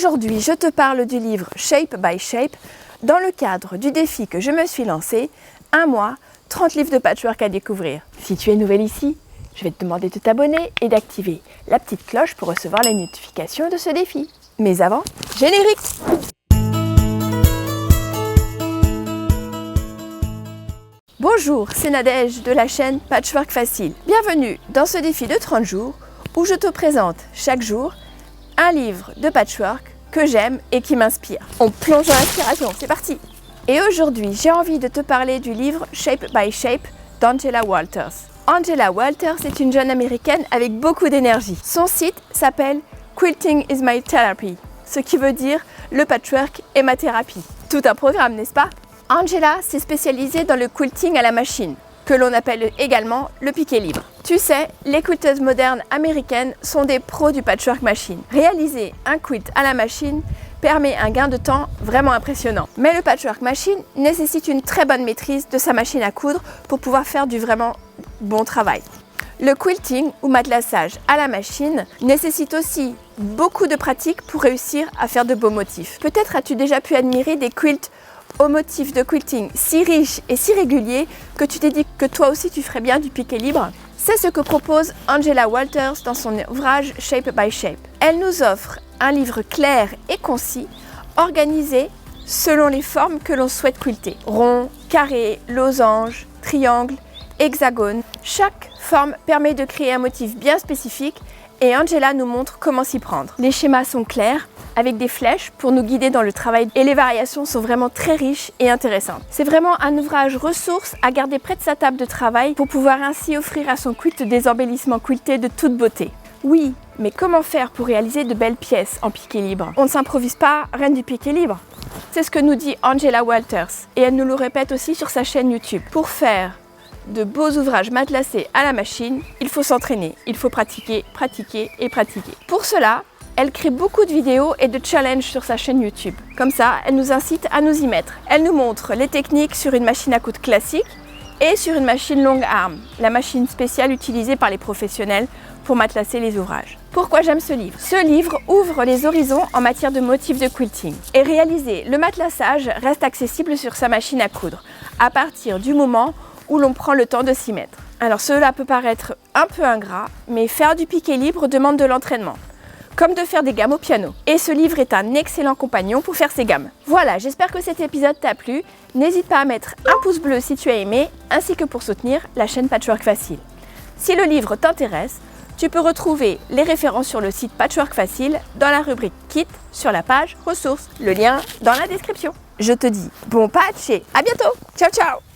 Aujourd'hui, je te parle du livre Shape by Shape dans le cadre du défi que je me suis lancé, 1 mois, 30 livres de patchwork à découvrir. Si tu es nouvelle ici, je vais te demander de t'abonner et d'activer la petite cloche pour recevoir les notifications de ce défi. Mais avant, générique! Bonjour, c'est Nadège de la chaîne Patchwork Facile. Bienvenue dans ce défi de 30 jours où je te présente chaque jour un livre de patchwork que j'aime et qui m'inspire. On plonge dans l'inspiration, c'est parti! Et aujourd'hui, j'ai envie de te parler du livre Shape by Shape d'Angela Walters. Angela Walters est une jeune américaine avec beaucoup d'énergie. Son site s'appelle Quilting is my therapy, ce qui veut dire le patchwork est ma thérapie. Tout un programme, n'est-ce pas? Angela s'est spécialisée dans le quilting à la machine, que l'on appelle également le piqué libre. Tu sais, les quilteuses modernes américaines sont des pros du patchwork machine. Réaliser un quilt à la machine permet un gain de temps vraiment impressionnant. Mais le patchwork machine nécessite une très bonne maîtrise de sa machine à coudre pour pouvoir faire du vraiment bon travail. Le quilting ou matelassage à la machine nécessite aussi beaucoup de pratique pour réussir à faire de beaux motifs. Peut-être as-tu déjà pu admirer des quilts au motif de quilting si riche et si régulier que tu t'es dit que toi aussi tu ferais bien du piqué libre. C'est ce que propose Angela Walters dans son ouvrage Shape by Shape. Elle nous offre un livre clair et concis, organisé selon les formes que l'on souhaite quilter. Rond, carré, losange, triangle, hexagone. Chaque forme permet de créer un motif bien spécifique et Angela nous montre comment s'y prendre. Les schémas sont clairs, avec des flèches pour nous guider dans le travail et les variations sont vraiment très riches et intéressantes. C'est vraiment un ouvrage ressource à garder près de sa table de travail pour pouvoir ainsi offrir à son quilt des embellissements quiltés de toute beauté. Oui, mais comment faire pour réaliser de belles pièces en piqué libre? On ne s'improvise pas reine du piqué libre. C'est ce que nous dit Angela Walters et elle nous le répète aussi sur sa chaîne YouTube. Pour faire de beaux ouvrages matelassés à la machine, il faut s'entraîner, il faut pratiquer, pratiquer et pratiquer. Pour cela, elle crée beaucoup de vidéos et de challenges sur sa chaîne YouTube. Comme ça, elle nous incite à nous y mettre. Elle nous montre les techniques sur une machine à coudre classique et sur une machine longue arm, la machine spéciale utilisée par les professionnels pour matelasser les ouvrages. Pourquoi j'aime ce livre? Ce livre ouvre les horizons en matière de motifs de quilting. Et réaliser le matelassage reste accessible sur sa machine à coudre, à partir du moment où l'on prend le temps de s'y mettre. Alors cela peut paraître un peu ingrat, mais faire du piqué libre demande de l'entraînement, comme de faire des gammes au piano. Et ce livre est un excellent compagnon pour faire ses gammes. Voilà, j'espère que cet épisode t'a plu. N'hésite pas à mettre un pouce bleu si tu as aimé, ainsi que pour soutenir la chaîne Patchwork Facile. Si le livre t'intéresse, tu peux retrouver les références sur le site Patchwork Facile dans la rubrique Kit sur la page Ressources. Le lien dans la description. Je te dis bon patch et à bientôt. Ciao ciao.